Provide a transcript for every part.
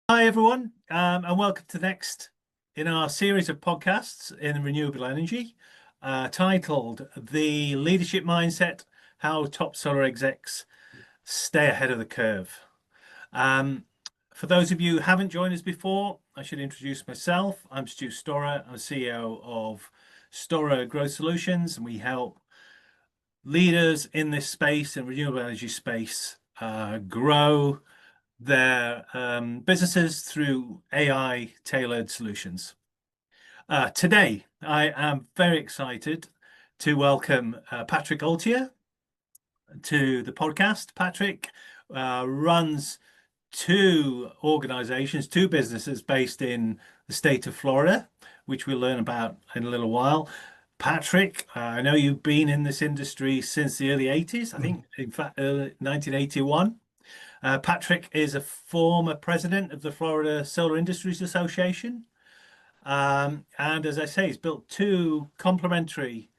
Hi, everyone, and welcome to the next in our series of podcasts in renewable energy, titled The Leadership Mindset: How Top Solar Execs Stay Ahead of the Curve. Um, for those of you who haven't joined us before, I should introduce myself. I'm Stuart Storrer. I'm CEO of Storrer Growth Solutions, and we help leaders in this space, in renewable energy space, grow their businesses through AI tailored solutions. Today, I am very excited to welcome Patrick Altier to the podcast. Patrick runs two organizations, two businesses based in the state of Florida, which we'll learn about in a little while. Patrick, I know you've been in this industry since the early 80s, I think, in fact, 1981. Patrick is a former president of the Florida Solar Industries Association. And as I say, he's built two complementary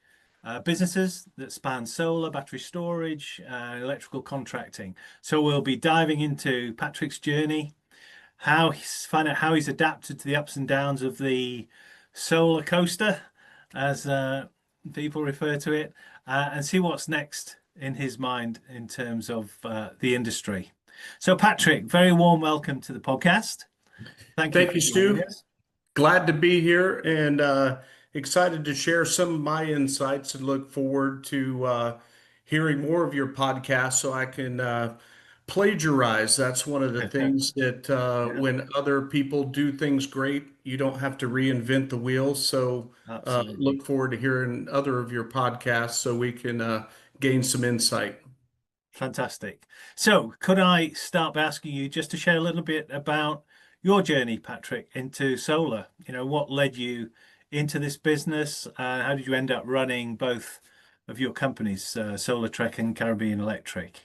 businesses that span solar, battery storage, and electrical contracting. So we'll be diving into Patrick's journey, find out how he's adapted to the ups and downs of the solar coaster, as people refer to it, and see what's next in his mind in terms of the industry. So, Patrick, very warm welcome to the podcast. Thank you Thank for you, joining Stu. us. Glad to be here and excited to share some of my insights and look forward to hearing more of your podcast so I can plagiarize. That's one of the things that Yeah, when other people do things great, you don't have to reinvent the wheel. So absolutely. look forward to hearing other of your podcasts so we can gain some insight. Fantastic. So, could I start by asking you just to share a little bit about your journey, Patrick, into solar? What led you into this business? How did you end up running both of your companies, Solar Trek and Caribbean Electric?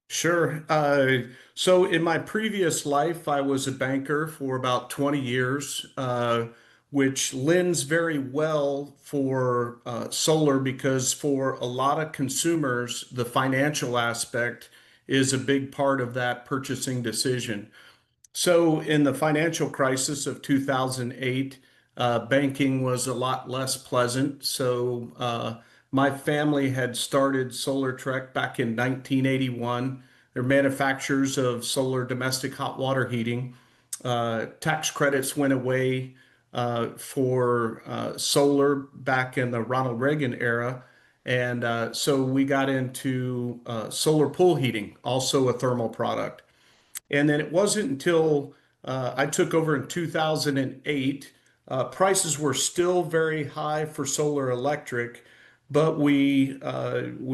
Sure. So in my previous life, I was a banker for about 20 years, which lends very well for solar because for a lot of consumers, the financial aspect is a big part of that purchasing decision. So, in the financial crisis of 2008, banking was a lot less pleasant. So, my family had started Solar Trek back in 1981. They're manufacturers of solar domestic hot water heating. Tax credits went away for solar back in the Ronald Reagan era. And so we got into solar pool heating, also a thermal product. And then it wasn't until I took over in 2008. Prices were still very high for solar electric, but we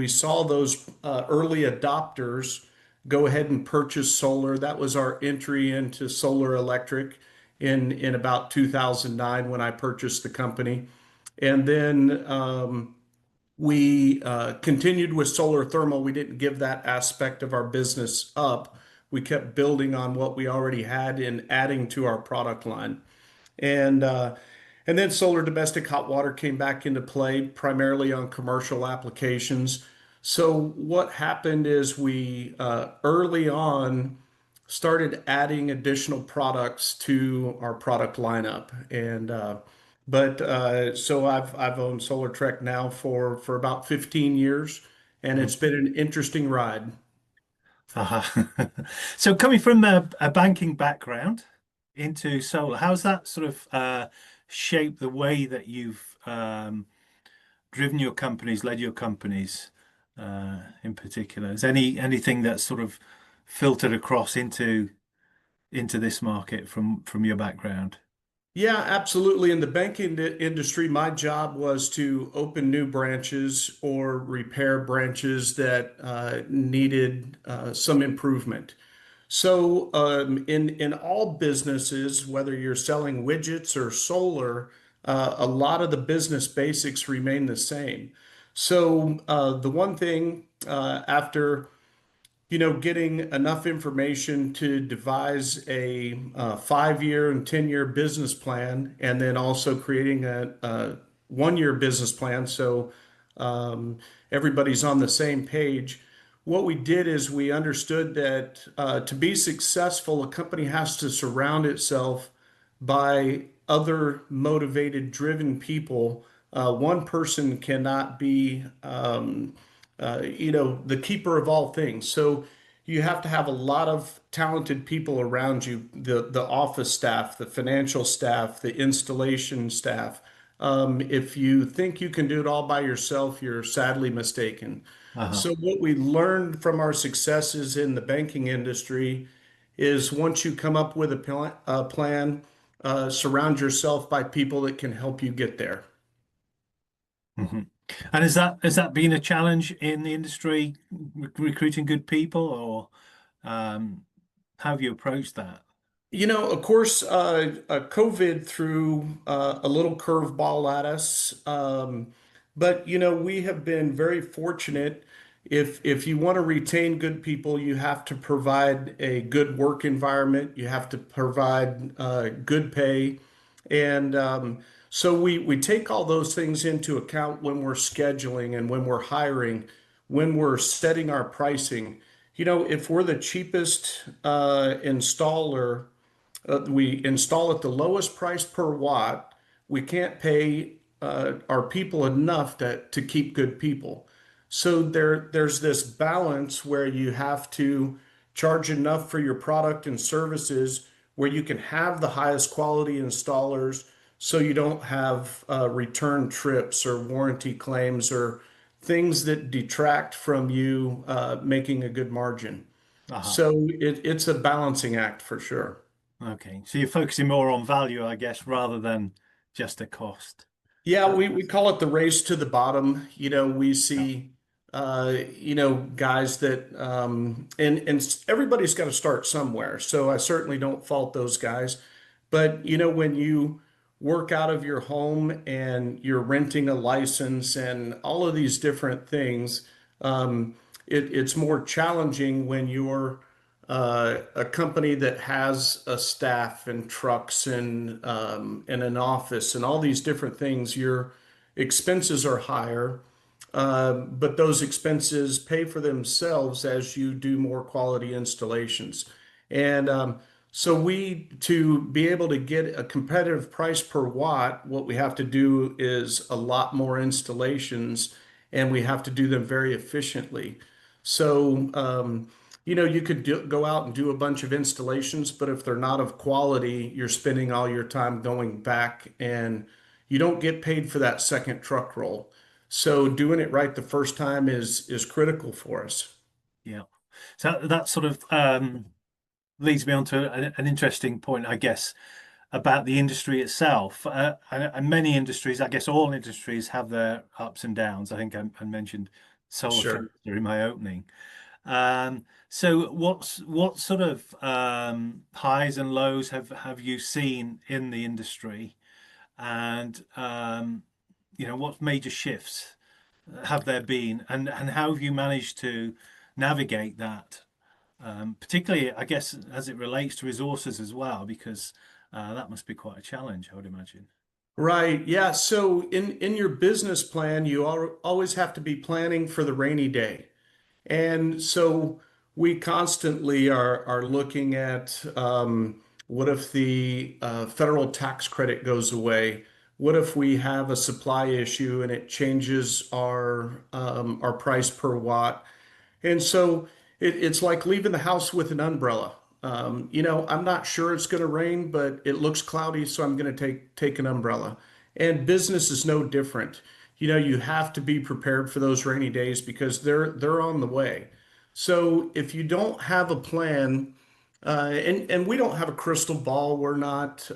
saw those early adopters go ahead and purchase solar. That was our entry into solar electric in about 2009 when I purchased the company. And then we continued with solar thermal. We didn't give that aspect of our business up. We kept building on what we already had and adding to our product line. And and then solar domestic hot water came back into play, primarily on commercial applications. So what happened is we early on started adding additional products to our product lineup. And but so I've owned Solar Trek now for about 15 years, and Mhm. it's been an interesting ride. Uh-huh. So, coming from a banking background into solar, how's that sort of shaped the way that you've driven your companies, led your companies in particular? Is anything that's sort of filtered across into this market from your background? Yeah, absolutely. In the banking industry, my job was to open new branches or repair branches that needed some improvement. So, in all businesses, whether you're selling widgets or solar, a lot of the business basics remain the same. So, the one thing after getting enough information to devise a 5 year and 10-year business plan, and then also creating a 1 year business plan so everybody's on the same page. what we did is we understood that to be successful, a company has to surround itself by other motivated, driven people. One person cannot be, the keeper of all things. So you have to have a lot of talented people around you, the office staff, the financial staff, the installation staff. If you think you can do it all by yourself, you're sadly mistaken. Uh-huh. So what we learned from our successes in the banking industry is once you come up with a plan, surround yourself by people that can help you get there. Hmm. And has that been a challenge in the industry, recruiting good people, or how have you approached that? Of course, COVID threw a little curveball at us, but we have been very fortunate. If you want to retain good people, you have to provide a good work environment. You have to provide good pay, and so we take all those things into account when we're scheduling and when we're hiring, when we're setting our pricing. If we're the cheapest installer, we install at the lowest price per watt. We can't pay our people enough to keep good people. So there's this balance where you have to charge enough for your product and services where you can have the highest quality installers so you don't have return trips or warranty claims or things that detract from you making a good margin. Uh-huh. So it's a balancing act for sure. Okay. So you're focusing more on value, I guess, rather than just a cost. Yeah, Uh, we call it the race to the bottom. We yeah. see, guys that, and everybody's got to start somewhere. So I certainly don't fault those guys. But, when you work out of your home and you're renting a license and all of these different things, it's more challenging when you're a company that has a staff and trucks and an office and all these different things. Your expenses are higher, but those expenses pay for themselves as you do more quality installations. And so to be able to get a competitive price per watt, what we have to do is a lot more installations, and we have to do them very efficiently. So, you could go out and do a bunch of installations, but if they're not of quality, you're spending all your time going back and you don't get paid for that second truck roll. So doing it right the first time is critical for us. Yeah. So that sort of leads me on to an interesting point, I guess, about the industry itself. And many industries, I guess all industries have their ups and downs. I think I mentioned solar, for Sure. instance, in my opening. So what sort of highs and lows have you seen in the industry? And what major shifts have there been? And how have you managed to navigate that? Particularly, I guess, as it relates to resources as well, because that must be quite a challenge, I would imagine. Right. Yeah. So in your business plan, you always have to be planning for the rainy day. And so we constantly are looking at what if the federal tax credit goes away? What if we have a supply issue and it changes our price per watt? And so it's like leaving the house with an umbrella. I'm not sure it's going to rain, but it looks cloudy, so I'm going to take an umbrella. And business is no different. You have to be prepared for those rainy days because they're on the way. So if you don't have a plan, and we don't have a crystal ball, we're not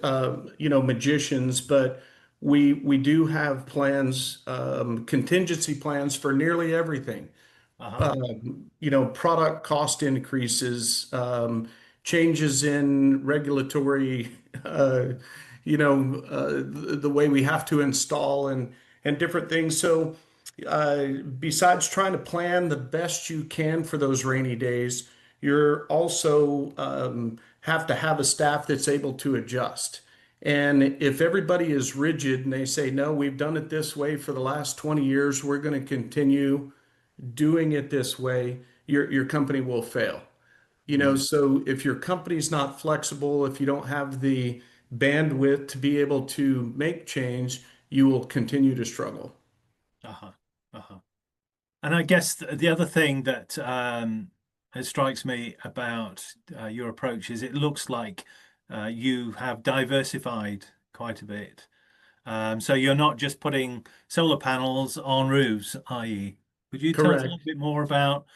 magicians, but we do have plans, contingency plans for nearly everything. Uh-huh. Product cost increases, changes in regulatory, the way we have to install and different things. So, besides trying to plan the best you can for those rainy days, you're also have to have a staff that's able to adjust. And if everybody is rigid and they say, no, we've done it this way for the last 20 years, we're going to continue doing it this way, your company will fail. You know, Mm. so if your company's not flexible, if you don't have the bandwidth to be able to make change, you will continue to struggle. Uh-huh. Uh-huh. And I guess the other thing that it strikes me about your approach is it looks like you have diversified quite a bit. So you're not just putting solar panels on roofs, i.e. Could you tell us a little Correct. bit more about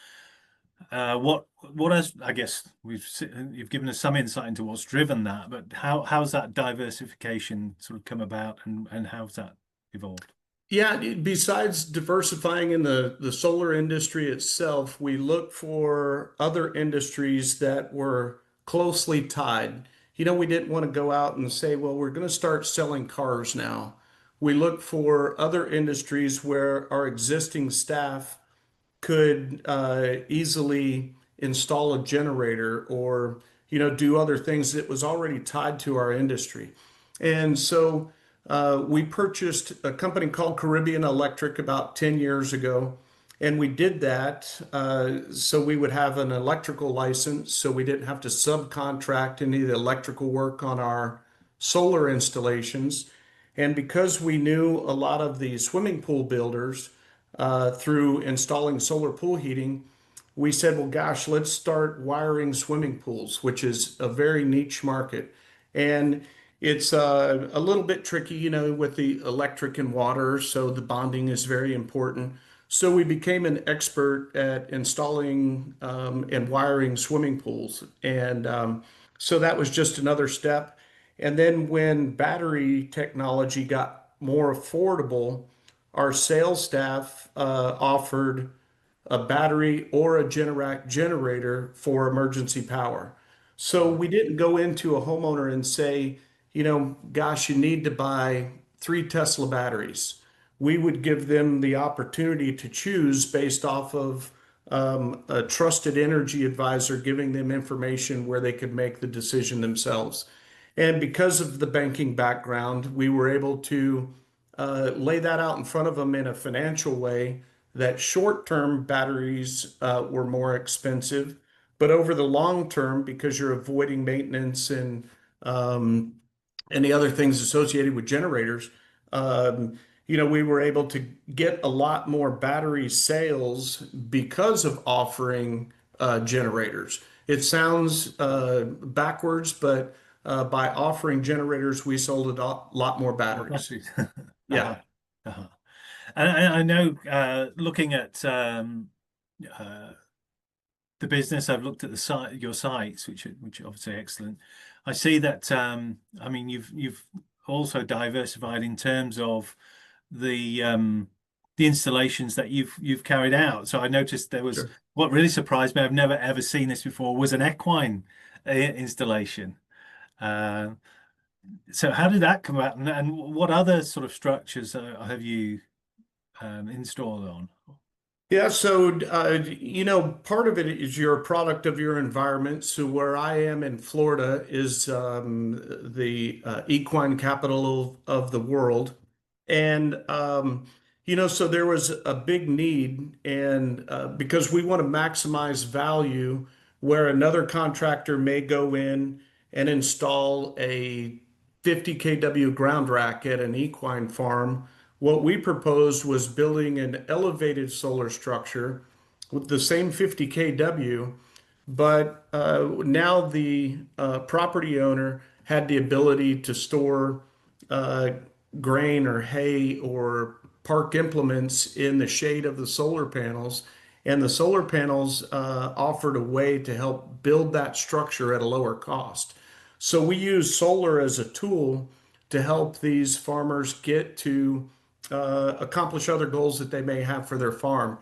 what has, I guess you've given us some insight into what's driven that, but how's that diversification sort of come about and how's that evolved? Yeah, besides diversifying in the solar industry itself, we look for other industries that were closely tied. You know, we didn't want to go out and say, well, we're going to start selling cars now. We look for other industries where our existing staff could easily install a generator or do other things that was already tied to our industry. And so we purchased a company called Caribbean Electric about 10 years ago. And we did that so we would have an electrical license, so we didn't have to subcontract any of the electrical work on our solar installations. And because we knew a lot of the swimming pool builders through installing solar pool heating, we said, well, gosh, let's start wiring swimming pools, which is a very niche market. And it's a little bit tricky, with the electric and water. So the bonding is very important. So we became an expert at installing and wiring swimming pools. And so that was just another step. And then when battery technology got more affordable, our sales staff offered a battery or a generator for emergency power. So we didn't go into a homeowner and say, gosh, you need to buy 3 Tesla batteries. We would give them the opportunity to choose based off of a trusted energy advisor giving them information where they could make the decision themselves. And because of the banking background, we were able to lay that out in front of them in a financial way that short-term batteries were more expensive, but over the long term, because you're avoiding maintenance and any other things associated with generators, we were able to get a lot more battery sales because of offering generators. It sounds backwards, but by offering generators, we sold a lot more Oh, batteries. batteries. Yeah, Uh-huh. Uh-huh. And I know, looking at uh, the business, I've looked at the site, your sites, which are obviously excellent. I see that. I mean, you've also diversified in terms of the installations that you've carried out. So I noticed there was sure. what really surprised me. I've never ever seen this before. Was an equine installation. Uh, so how did that come about, and what other sort of structures have you installed on? Yeah, so part of it is you're a product of your environment. So where I am in Florida is the equine capital of the world, and so there was a big need, and because we want to maximize value, where another contractor may go in and install a 50 kW ground rack at an equine farm. What we proposed was building an elevated solar structure with the same 50 kW, but now the property owner had the ability to store uh, grain or hay or park implements in the shade of the solar panels. And the solar panels offered a way to help build that structure at a lower cost. So we use solar as a tool to help these farmers get to accomplish other goals that they may have for their farm.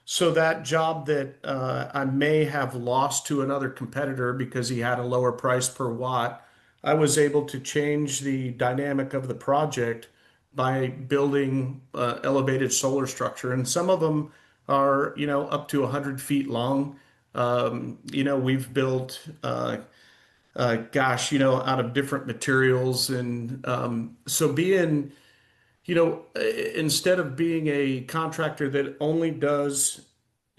So that job that I may have lost to another competitor because he had a lower price per watt, I was able to change the dynamic of the project by building elevated solar structure. And some of them are, up to 100 feet long. We've built, out of different materials. And so instead of being a contractor that only does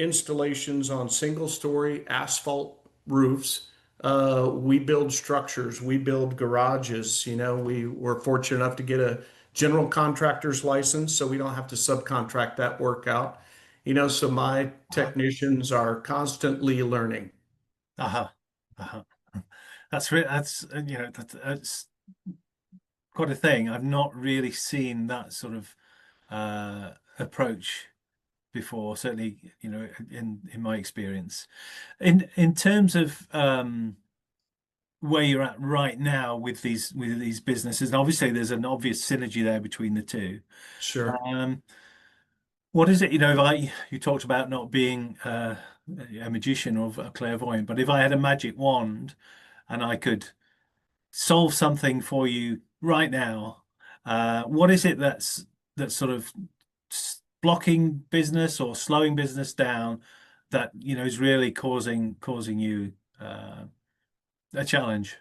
installations on single-story asphalt roofs. We build structures, we build garages. We were fortunate enough to get a general contractor's license, so we don't have to subcontract that work out. So my Uh-huh. technicians are constantly learning. Uh-huh. Uh-huh. That's quite a thing. I've not really seen that sort of approach before, certainly, in my experience. In terms of where you're at right now with these businesses, and obviously there's an obvious synergy there between the two. Sure. Um, what is it, if you talked about not being a magician or a clairvoyant, but if I had a magic wand and I could solve something for you right now, what is it that's sort of blocking business or slowing business down that is really causing you a challenge?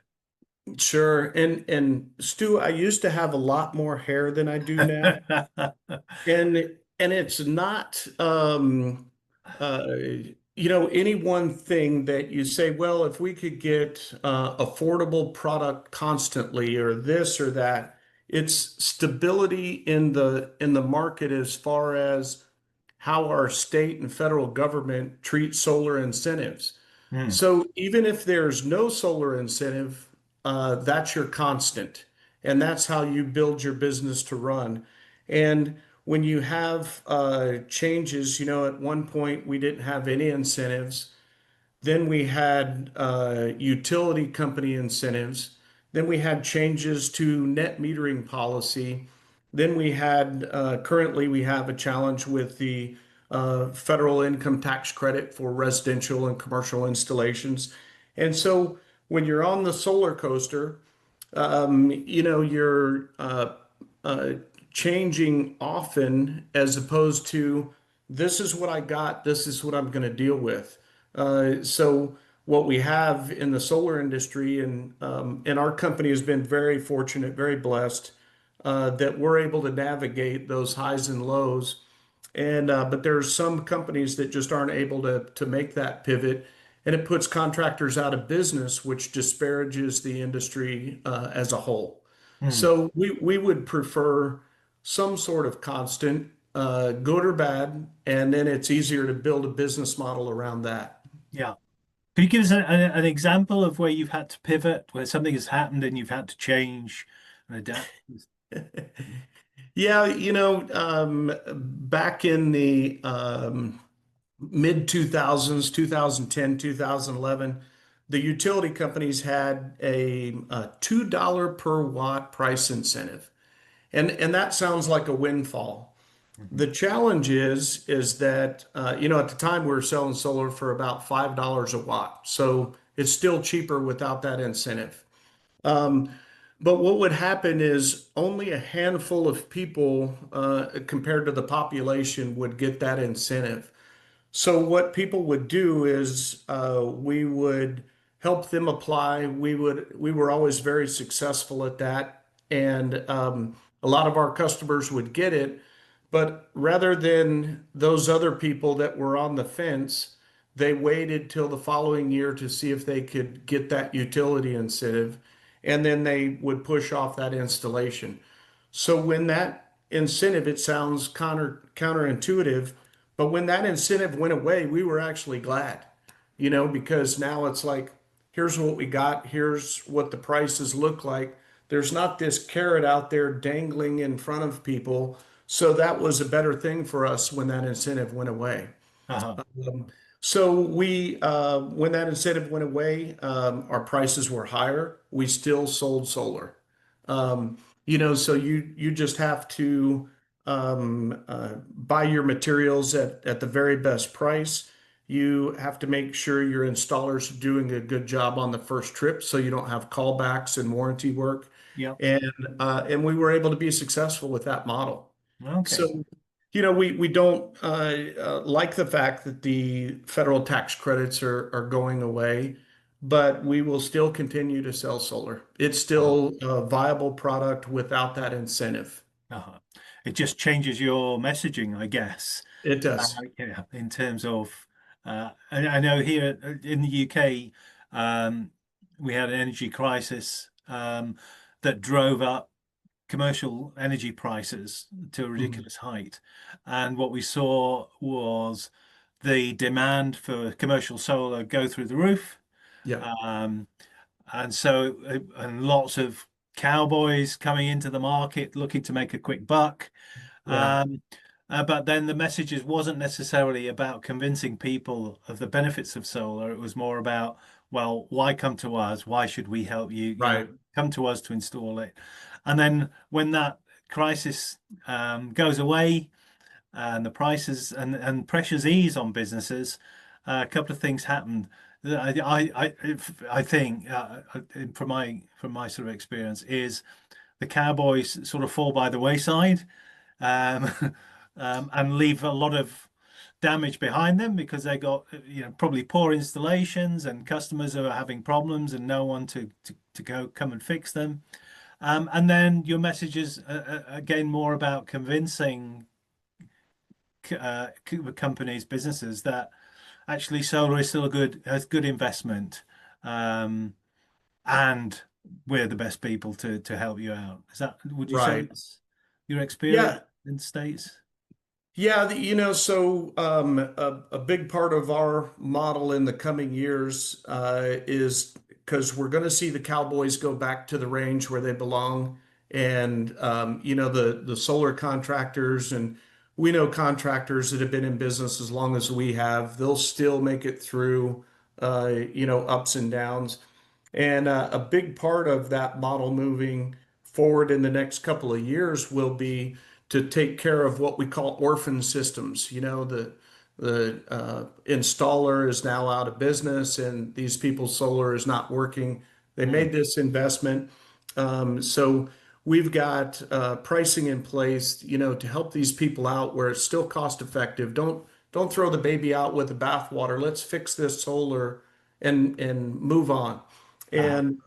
Sure. And Stu, I used to have a lot more hair than I do now. And it's not uh any one thing that you say, well, if we could get affordable product constantly or this or that. It's stability in the market as far as how our state and federal government treat solar incentives. Hmm. So even if there's no solar incentive, that's your constant, and that's how you build your business to run. And when you have changes, at one point we didn't have any incentives. Then we had utility company incentives. Then we had changes to net metering policy. Then currently we have a challenge with the federal income tax credit for residential and commercial installations. And so when you're on the solar coaster, you're uh, changing often as opposed to this is what I got, this is what I'm going to deal with. So what we have in the solar industry and our company has been very fortunate, very blessed that we're able to navigate those highs and lows. And but there's some companies that just aren't able to make that pivot, and it puts contractors out of business, which disparages the industry as a whole. Hmm. So we would prefer some sort of constant, good or bad, and then it's easier to build a business model around that. Yeah. Could you give us an example of where you've had to pivot, where something has happened and you've had to change and adapt? Yeah, back in the mid 2000s, 2010, 2011, the utility companies had a $2 per watt price incentive. And that sounds like a windfall. Mhm. The challenge is that at the time we were selling solar for about $5 a watt. So it's still cheaper without that incentive. Um, but what would happen is only a handful of people compared to the population would get that incentive. So what people would do is we would help them apply. We were always very successful at that, and a lot of our customers would get it. But rather than those other people that were on the fence, they waited till the following year to see if they could get that utility incentive, and then they would push off that installation. So when that incentive, it sounds counterintuitive, but when that incentive went away, we were actually glad, because now it's like, here's what we got, here's what the prices look like. There's not this carrot out there dangling in front of people. So that was a better thing for us when that incentive went away. Uh-huh. Um, so when that incentive went away, our prices were higher. We still sold solar. So you just have to buy your materials at the very best price. You have to make sure your installers are doing a good job on the first trip, so you don't have callbacks and warranty work. Yeah. And we were able to be successful with that model. Okay. So, we don't like the fact that the federal tax credits are going away, but we will still continue to sell solar. It's Uh-huh. still a viable product without that incentive. Uh-huh. It just changes your messaging, I guess. It does. Yeah, in terms of And I know here in the UK, um, we had an energy crisis that drove up commercial energy prices to a Mhm. ridiculous height. And what we saw was the demand for commercial solar go through the roof. Yeah, Um, and so, and lots of cowboys coming into the market looking to make a quick buck. right, Um, but then the messages wasn't necessarily about convincing people of the benefits of solar. It was more about, well, why come to us? Why should we help you? You know, right, come to us to install it. And then when that crisis goes away and the prices and pressures ease on businesses, a couple of things happen. I think from my sort of experience is the cowboys sort of fall by the wayside um, and leave a lot of damage behind them because they got probably poor installations and customers who are having problems and no one to go come and fix them. And then your message is again more about convincing companies, businesses that actually solar is still a good investment, um, and we're the best people to help you out. Would you say right. that's your experience Yeah, in the States? yeah. So a big part of our model in the coming years is because we're going to see the Cowboys go back to the range where they belong, and the solar contractors, and we know contractors that have been in business as long as we have, they'll still make it through, ups and downs. And a big part of that model moving forward in the next couple of years will be to take care of what we call orphan systems. The installer is now out of business, and these people's solar is not working. They Mm. made this investment, so we've got pricing in place, to help these people out where it's still cost effective. Don't throw the baby out with the bathwater. Let's fix this solar and move on. Uh, And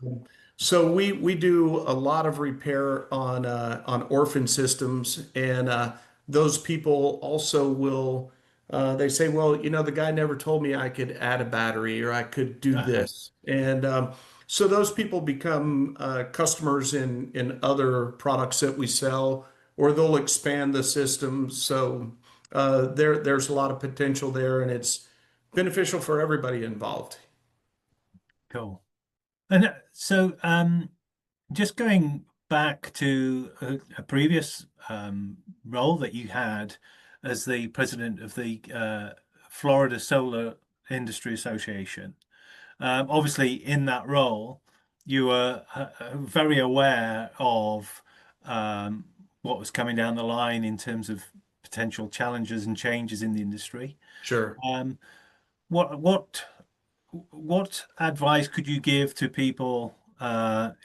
so we do a lot of repair on orphan systems, and those people also will they say, well, the guy never told me I could add a battery or I could do uh, this, and so those people become customers in other products that we sell, or they'll expand the system. So there's a lot of potential there, and it's beneficial for everybody involved. cool. And just going back to a previous role that you had as the president of the Florida Solar Industry Association. Obviously, in that role, you were very aware of um, what was coming down the line in terms of potential challenges and changes in the industry. Sure. Um, what what what advice could you give to people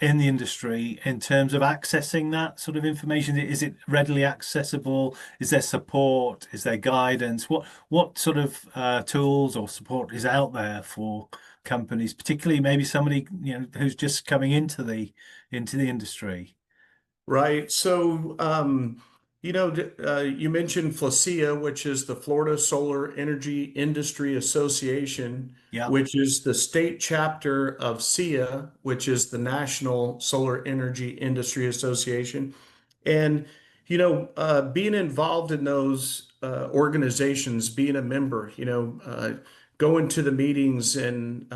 in the industry in terms of accessing that sort of information? Is it readily accessible? Is there support? Is there guidance? What sort of tools or support is out there for companies, particularly maybe somebody who's just coming into the industry? Right. So, you mentioned FLASIA, which is the Florida Solar Energy Industry Association, Yeah, which is the state chapter of SEIA, which is the National Solar Energy Industry Association. And, being involved in those organizations, being a member, going to the meetings and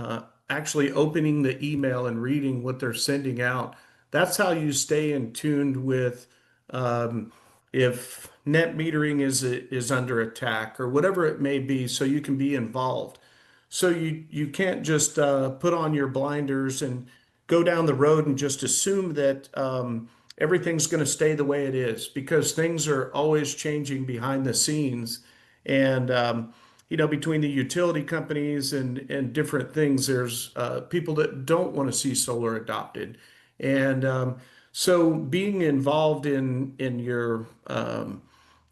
actually opening the email and reading what they're sending out, that's how you stay in tuned with um, if net metering is under attack or whatever it may be, so you can be involved. So you can't just put on your blinders and go down the road and just assume that everything's going to stay the way it is, because things are always changing behind the scenes. And between the utility companies and different things, there's people that don't want to see solar adopted. And so being involved in your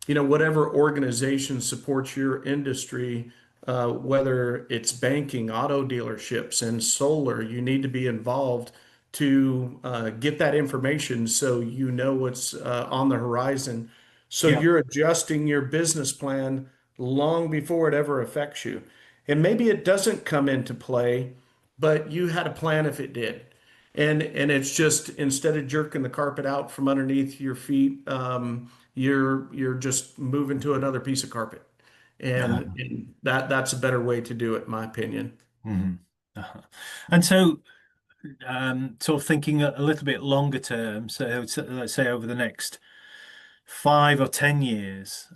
whatever organization supports your industry, whether it's banking, auto dealerships, and solar, you need to be involved to get that information so you know what's on the horizon. So yeah, you're adjusting your business plan long before it ever affects you. and maybe it doesn't come into play, but you had a plan if it did. And it's just instead of jerking the carpet out from underneath your feet, you're just moving to another piece of carpet. And that's a better way to do it, in my opinion. Mhm. Uh-huh. And so, sort of thinking a little bit longer term, so let's say over the next 5 or 10 years,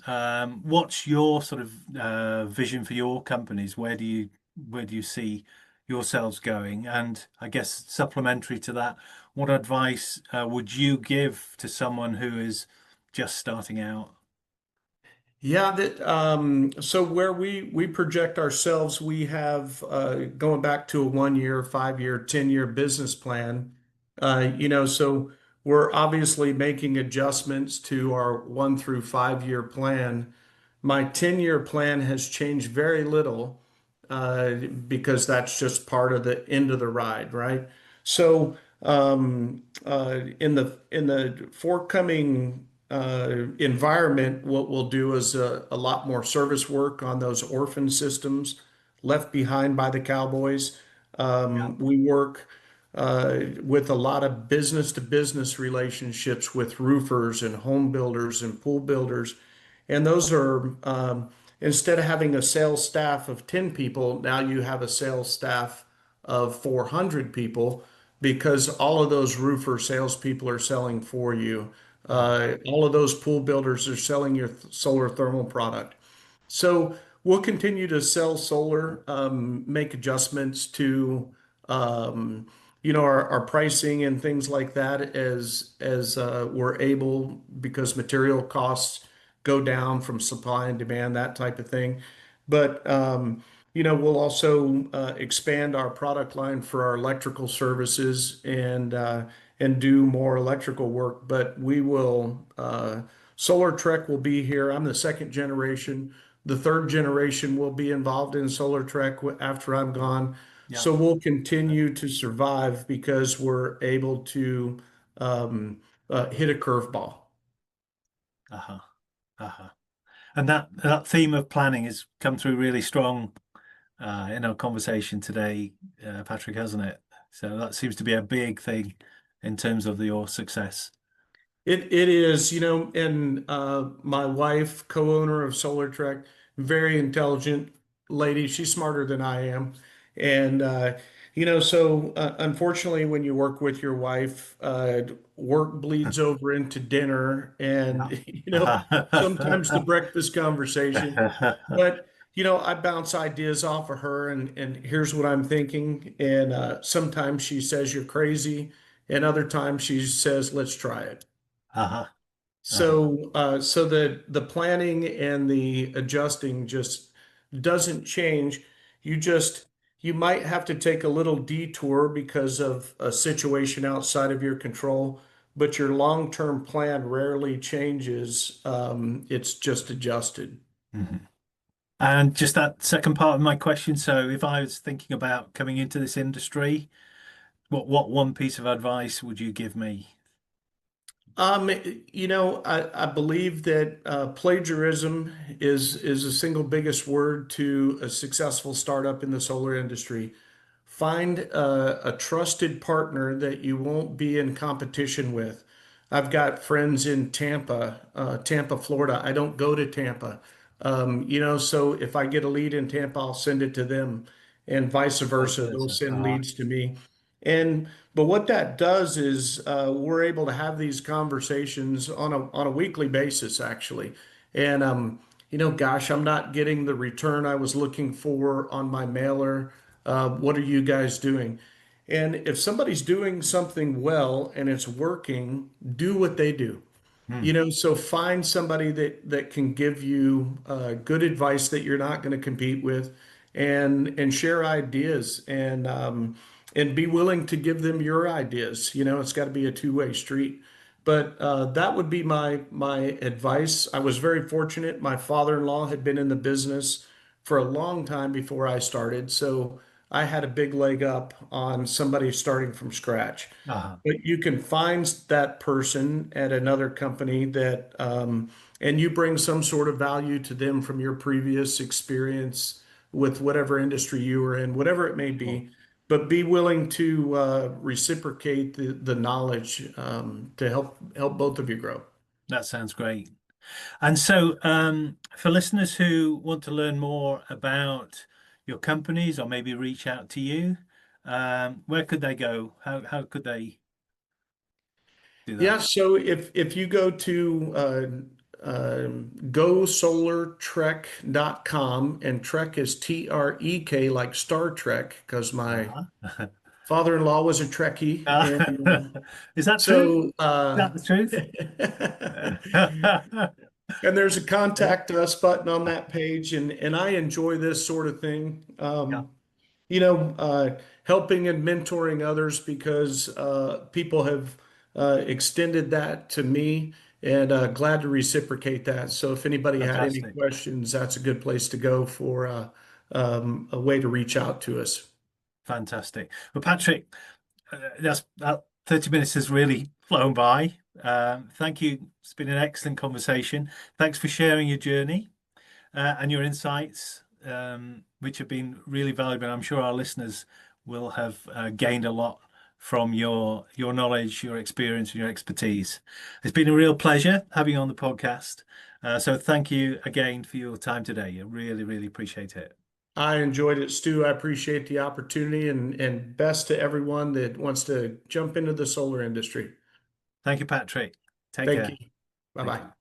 what's your sort of vision for your companies? Where do you see yourselves going? And I guess supplementary to that, what advice would you give to someone who is just starting out? Yeah, so where we project ourselves, we have going back to a 1 year, 5 year, 10 year business plan. So we're obviously making adjustments to our 1 through 5 year plan. My 10 year plan has changed very little because that's just part of the end of the ride, right? So in the forthcoming environment, what we'll do is a lot more service work on those orphan systems left behind by the cowboys. Yeah. We work with a lot of business to business relationships with roofers and home builders and pool builders. And those are, instead of having a sales staff of 10 people, now you have a sales staff of 400 people because all of those roofer salespeople are selling for you. All of those pool builders are selling your solar thermal product. So we'll continue to sell solar, make adjustments to our pricing and things like that as we're able because material costs go down from supply and demand, that type of thing. But we'll also expand our product line for our electrical services and do more electrical work. But we will Solar Trek will be here. I'm the second generation. The third generation will be involved in Solar Trek after I'm gone. Yeah. So we'll continue to survive because we're able to hit a curveball. Uh-huh. Uh-huh. And that theme of planning has come through really strong in our conversation today, Patrick, hasn't it? So that seems to be a big thing in terms of your success. It is, and my wife, co-owner of Solar Trek, very intelligent lady. She's smarter than I am, and so unfortunately, when you work with your wife, work bleeds over into dinner, Yeah. and sometimes the breakfast conversation. But I bounce ideas off of her, and here's what I'm thinking. And sometimes she says you're crazy, and other times she says let's try it. Uh-huh. Uh-huh. So the planning and the adjusting just doesn't change. You just you might have to take a little detour because of a situation outside of your control, but your long-term plan rarely changes. It's just adjusted. Mhm. And just that second part of my question. So if I was thinking about coming into this industry, what one piece of advice would you give me? Um, I believe that plagiarism is the single biggest word to a successful startup in the solar industry. Find a trusted partner that you won't be in competition with. I've got friends in Tampa, Florida. I don't go to Tampa. So if I get a lead in Tampa, I'll send it to them, and vice Vice versa. They'll versa. send leads to me. But what that does is we're able to have these conversations on a weekly basis, actually. And gosh, I'm not getting the return I was looking for on my mailer. What are you guys doing? And if somebody's doing something well and it's working, do what they do. Hmm. So find somebody that can give you good advice that you're not going to compete with, and share ideas and be willing to give them your ideas. It's got to be a two-way street. But that would be my advice. I was very fortunate. My father-in-law had been in the business for a long time before I started, so I had a big leg up on somebody starting from scratch. Uh-huh. But you can find that person at another company and you bring some sort of value to them from your previous experience with whatever industry you are in, whatever it may Cool. be, but be willing to reciprocate the knowledge to help both of you grow. That sounds great. And so, for listeners who want to learn more about your companies or maybe reach out to you, where could they go? How could they do Yeah, that? so if you go to gosolartrek.com, and Trek is Trek like Star Trek, because my Uh-huh. father-in-law was a Trekkie. And Is that true? Is so that the truth? and there's a Yeah. contact us button on that page, and I enjoy this sort of thing. Yeah, You know, helping and mentoring others, because people have extended that to me, and glad to reciprocate that. So if anybody had any fantastic. questions, that's a good place to go for a way to reach out to us. Fantastic. Well, Patrick, that 30 minutes has really flown by. Thank you. It's been an excellent conversation. Thanks for sharing your journey and your insights, which have been really valuable. I'm sure our listeners will have gained a lot from your knowledge, your experience, and your expertise. It's been a real pleasure having you on the podcast. So thank you again for your time today. I really, really appreciate it. I enjoyed it, Stu. I appreciate the opportunity, and best to everyone that wants to jump into the solar industry. Thank you, Patrick. Take Thank you. care. Thank Bye-bye. you.